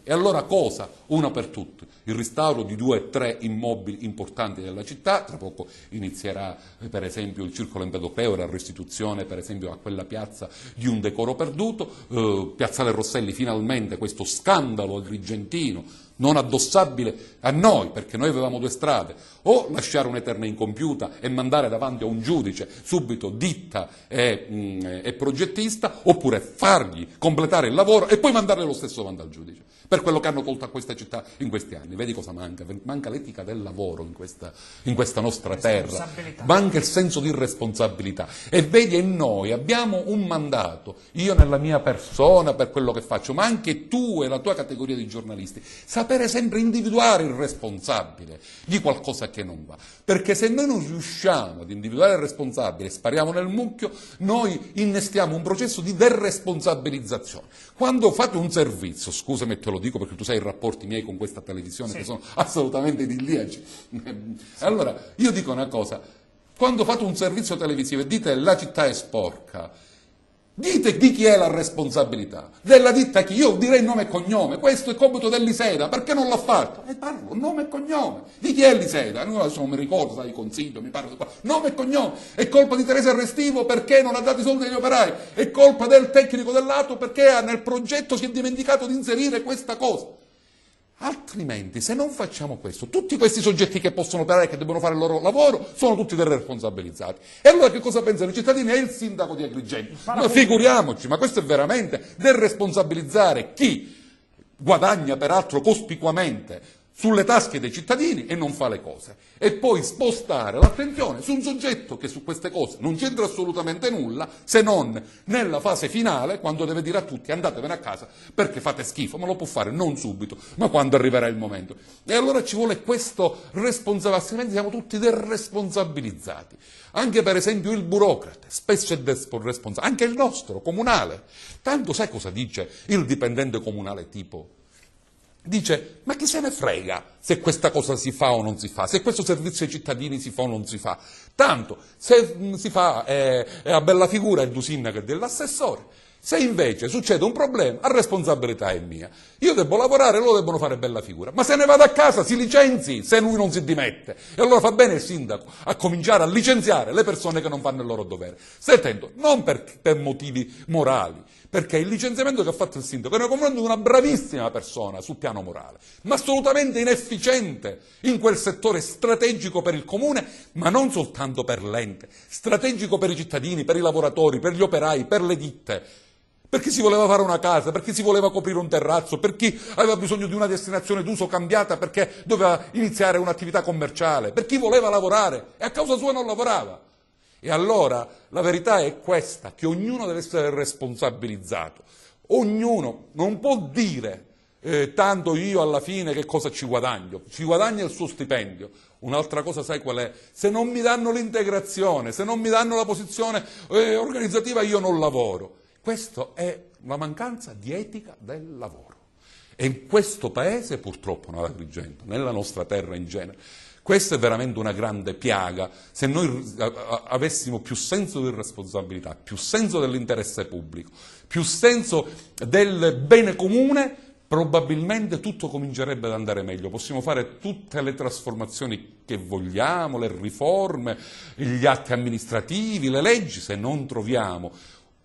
E allora cosa? Una per tutte, il restauro di 2 o 3 immobili importanti della città, tra poco inizierà per esempio il Circolo Empedocleo, la restituzione per esempio a quella piazza di un decoro perduto, Piazzale Rosselli finalmente questo scandalo agrigentino, non addossabile a noi, perché noi avevamo 2 strade, o lasciare un'eterna incompiuta e mandare davanti a un giudice subito ditta e progettista, oppure fargli completare il lavoro e poi mandarle lo stesso davanti al giudice, per quello che hanno tolto a questa città in questi anni. Vedi cosa manca? Manca l'etica del lavoro in questa nostra terra, manca il senso di responsabilità. E vedi, e noi abbiamo un mandato, io nella mia persona per quello che faccio, ma anche tu e la tua categoria di giornalisti, sapere sempre individuare il responsabile di qualcosa che non va, perché se noi non riusciamo ad individuare il responsabile e spariamo nel mucchio, noi innestiamo un processo di deresponsabilizzazione. Quando fate un servizio, scusami te lo dico perché tu sai i rapporti miei con questa televisione che sono assolutamente idilliaci, allora io dico una cosa, quando fate un servizio televisivo e dite la città è sporca, dite di chi è la responsabilità, della ditta chi, io direi nome e cognome, questo è compito dell'Iseda, perché non l'ha fatto? E parlo, nome e cognome, di chi è l'Iseda? Non mi ricordo, sai, consiglio, mi parlo di qua, nome e cognome, è colpa di Teresa Restivo perché non ha dato i soldi agli operai, è colpa del tecnico dell'ATO perché nel progetto si è dimenticato di inserire questa cosa. Altrimenti, se non facciamo questo, tutti questi soggetti che possono operare, che devono fare il loro lavoro, sono tutti deresponsabilizzati. E allora che cosa pensano i cittadini? È il sindaco di Agrigento. Ma figuriamoci, ma questo è veramente deresponsabilizzare chi guadagna peraltro cospicuamente sulle tasche dei cittadini e non fa le cose. E poi spostare l'attenzione su un soggetto che su queste cose non c'entra assolutamente nulla, se non nella fase finale, quando deve dire a tutti andatevene a casa perché fate schifo, ma lo può fare non subito, ma quando arriverà il momento. E allora ci vuole questo responsabile, altrimenti siamo tutti deresponsabilizzati. Anche per esempio il burocrate, spesso è responsabile, anche il nostro, comunale. Tanto sai cosa dice il dipendente comunale tipo? Dice, ma chi se ne frega se questa cosa si fa o non si fa, se questo servizio ai cittadini si fa o non si fa. Tanto, se si fa è a bella figura il sindaco e dell'assessore, se invece succede un problema, la responsabilità è mia. Io devo lavorare, loro debbono fare bella figura, ma se ne vada a casa si licenzi se lui non si dimette. E allora fa bene il sindaco a cominciare a licenziare le persone che non fanno il loro dovere. Stai attento, non per motivi morali, perché il licenziamento che ha fatto il sindaco è nei confronti di una bravissima persona sul piano morale, ma assolutamente inefficiente in quel settore strategico per il comune, ma non soltanto per l'ente, strategico per i cittadini, per i lavoratori, per gli operai, per le ditte, per chi si voleva fare una casa, per chi si voleva coprire un terrazzo, per chi aveva bisogno di una destinazione d'uso cambiata perché doveva iniziare un'attività commerciale, per chi voleva lavorare e a causa sua non lavorava. E allora la verità è questa, che ognuno deve essere responsabilizzato, ognuno non può dire tanto io alla fine che cosa ci guadagna il suo stipendio. Un'altra cosa sai qual è? Se non mi danno l'integrazione, se non mi danno la posizione organizzativa io non lavoro. Questa è la mancanza di etica del lavoro. E in questo paese purtroppo, non ad Agrigento, nella nostra terra in genere, questa è veramente una grande piaga. Se noi avessimo più senso di responsabilità, più senso dell'interesse pubblico, più senso del bene comune, probabilmente tutto comincerebbe ad andare meglio. Possiamo fare tutte le trasformazioni che vogliamo, le riforme, gli atti amministrativi, le leggi, se non troviamo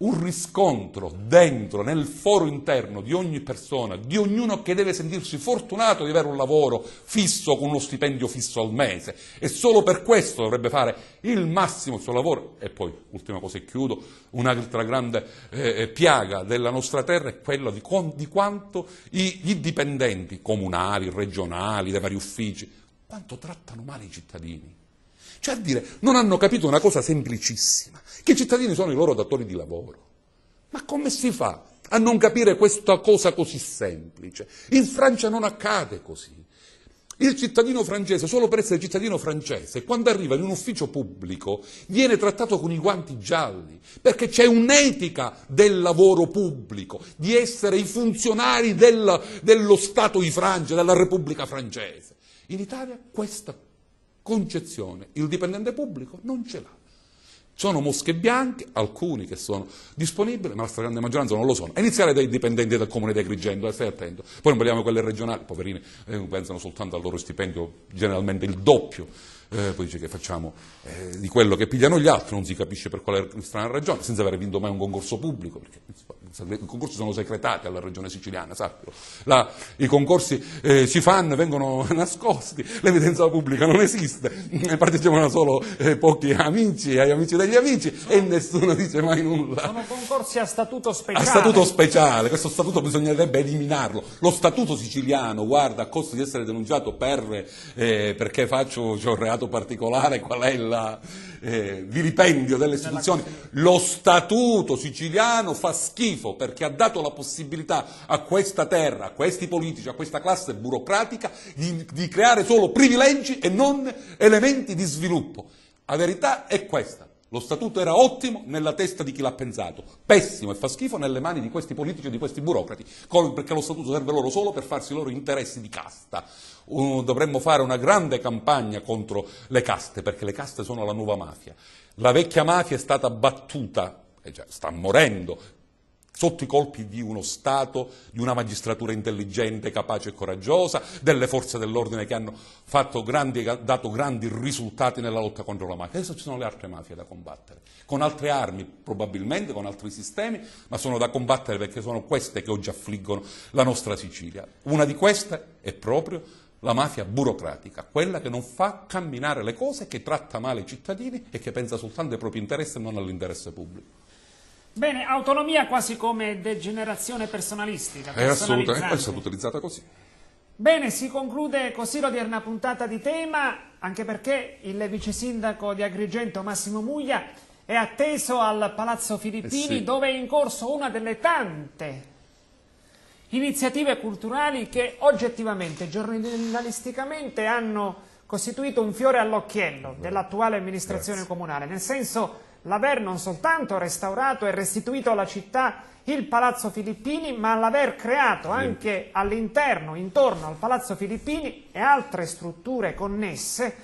un riscontro dentro, nel foro interno di ogni persona, di ognuno che deve sentirsi fortunato di avere un lavoro fisso con uno stipendio fisso al mese, e solo per questo dovrebbe fare il massimo il suo lavoro. E poi, ultima cosa e chiudo, un'altra grande piaga della nostra terra è quella di quanto i dipendenti comunali, regionali, dei vari uffici, quanto trattano male i cittadini. Cioè a dire, non hanno capito una cosa semplicissima, che i cittadini sono i loro datori di lavoro. Ma come si fa a non capire questa cosa così semplice? In Francia non accade così. Il cittadino francese, solo per essere cittadino francese, quando arriva in un ufficio pubblico, viene trattato con i guanti gialli, perché c'è un'etica del lavoro pubblico, di essere i funzionari dello Stato di Francia, della Repubblica francese. In Italia questa concezione il dipendente pubblico non ce l'ha. Sono mosche bianche, alcuni che sono disponibili, ma la stragrande maggioranza non lo sono. A iniziare dai dipendenti del comune di Agrigento, stai attento. Poi non parliamo di quelle regionali, poverini, pensano soltanto al loro stipendio, generalmente il doppio. Poi dice che facciamo di quello che pigliano gli altri, non si capisce per quale strana ragione, senza aver vinto mai un concorso pubblico, perché i concorsi sono secretati alla regione siciliana, sappilo. I concorsi si fanno e vengono nascosti, l'evidenza pubblica non esiste, partecipano solo pochi amici, ai amici degli amici, e nessuno dice mai nulla. Sono concorsi a statuto speciale. A statuto speciale, questo statuto bisognerebbe eliminarlo. Lo statuto siciliano, guarda, a costo di essere denunciato perché c'ho un reato particolare, qual è il vilipendio delle istituzioni, lo statuto siciliano fa schifo perché ha dato la possibilità a questa terra, a questi politici, a questa classe burocratica di creare solo privilegi e non elementi di sviluppo. La verità è questa. Lo statuto era ottimo nella testa di chi l'ha pensato, pessimo e fa schifo nelle mani di questi politici e di questi burocrati, perché lo statuto serve loro solo per farsi i loro interessi di casta. Dovremmo fare una grande campagna contro le caste, perché le caste sono la nuova mafia. La vecchia mafia è stata battuta, sta morendo, sotto i colpi di uno Stato, di una magistratura intelligente, capace e coraggiosa, delle forze dell'ordine che hanno dato grandi risultati nella lotta contro la mafia. Adesso ci sono le altre mafie da combattere, con altre armi probabilmente, con altri sistemi, ma sono da combattere perché sono queste che oggi affliggono la nostra Sicilia. Una di queste è proprio la mafia burocratica, quella che non fa camminare le cose, che tratta male i cittadini e che pensa soltanto ai propri interessi e non all'interesse pubblico. Bene, autonomia quasi come degenerazione personalistica. È assolutamente, è stata utilizzata così. Bene, si conclude così l'odierna puntata di Tema, anche perché il vice sindaco di Agrigento Massimo Muglia è atteso al Palazzo Filippini, sì, dove è in corso una delle tante iniziative culturali che oggettivamente, giornalisticamente hanno costituito un fiore all'occhiello dell'attuale amministrazione comunale, nel senso l'aver non soltanto restaurato e restituito alla città il Palazzo Filippini, ma l'aver creato anche all'interno, intorno al Palazzo Filippini e altre strutture connesse,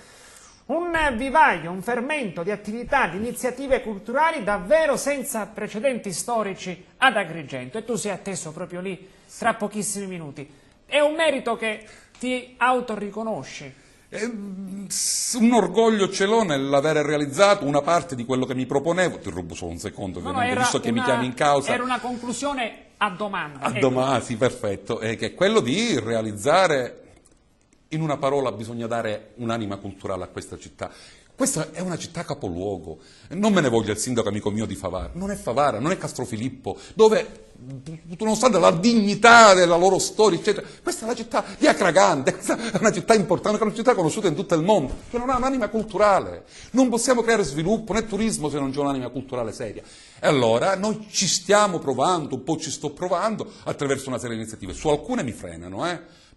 un vivaio, un fermento di attività, di iniziative culturali davvero senza precedenti storici ad Agrigento. E tu sei atteso proprio lì, tra pochissimi minuti. È un merito che ti autoriconosci. Un orgoglio ce l'ho nell'aver realizzato una parte di quello che mi proponevo. Ti rubo solo un secondo, visto che mi chiami in causa. Era una conclusione a domanda. A domanda, sì, perfetto. Che è quello di realizzare, in una parola bisogna dare un'anima culturale a questa città. Questa è una città capoluogo, non me ne voglia il sindaco amico mio di Favara, non è Favara, non è Castrofilippo, dove, nonostante la dignità della loro storia, eccetera, questa è la città di Acragante, questa è una città importante, una città conosciuta in tutto il mondo, che non ha un'anima culturale. Non possiamo creare sviluppo né turismo se non c'è un'anima culturale seria. E allora noi ci stiamo provando, un po' ci sto provando, attraverso una serie di iniziative. Su alcune mi frenano,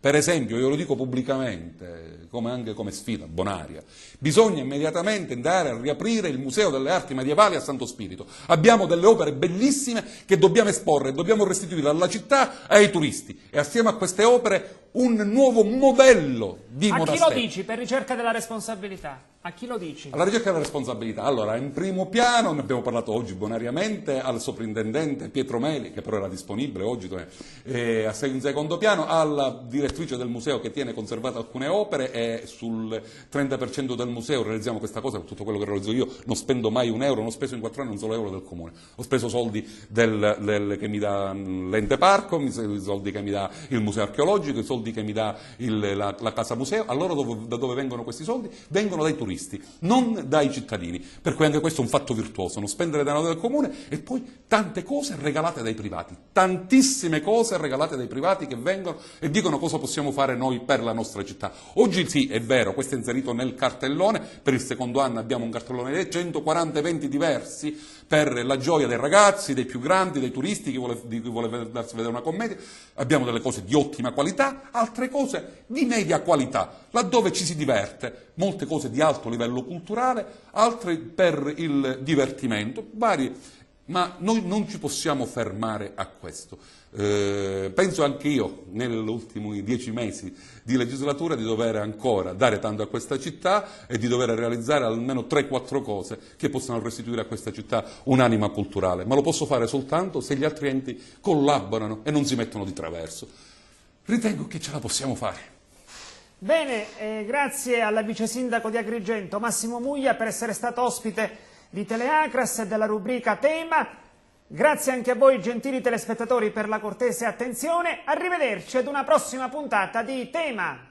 Per esempio, io lo dico pubblicamente, anche come sfida, bonaria, bisogna immediatamente andare a riaprire il Museo delle Arti Medievali a Santo Spirito. Abbiamo delle opere bellissime che dobbiamo esporre, dobbiamo restituire alla città e ai turisti. E assieme a queste opere un nuovo modello di monastero. A chi lo dici per ricerca della responsabilità? A chi lo dici? Alla ricerca della responsabilità. Allora, in primo piano, ne abbiamo parlato oggi bonariamente, al soprintendente Pietro Meli, che però era disponibile oggi, in secondo piano, alla direttrice del museo che tiene conservate alcune opere, e sul 30% del museo realizziamo questa cosa. Tutto quello che realizzo io non spendo mai un euro, non ho speso in 4 anni un solo euro del comune, ho speso soldi che mi dà l'ente parco, i soldi che mi dà il museo archeologico, i soldi che mi dà la casa museo. Allora da dove vengono questi soldi? Vengono dai turisti, non dai cittadini, per cui anche questo è un fatto virtuoso, non spendere denaro del comune. E poi tante cose regalate dai privati, tantissime cose regalate dai privati che vengono e dicono cosa possiamo fare noi per la nostra città. Oggi sì, è vero, questo è inserito nel cartellone, per il secondo anno abbiamo un cartellone di 140 eventi diversi per la gioia dei ragazzi, dei più grandi, dei turisti, di chi vuole andarsi a vedere una commedia. Abbiamo delle cose di ottima qualità, altre cose di media qualità, laddove ci si diverte, molte cose di alto livello culturale, altre per il divertimento, vari Ma noi non ci possiamo fermare a questo. Penso anche io, negli ultimi 10 mesi di legislatura, di dover ancora dare tanto a questa città e di dover realizzare almeno 3-4 cose che possano restituire a questa città un'anima culturale. Ma lo posso fare soltanto se gli altri enti collaborano e non si mettono di traverso. Ritengo che ce la possiamo fare. Bene, grazie alla vice sindaco di Agrigento, Massimo Muglia, per essere stato ospite di Teleacras e della rubrica Tema. Grazie anche a voi, gentili telespettatori, per la cortese attenzione. Arrivederci ad una prossima puntata di Tema.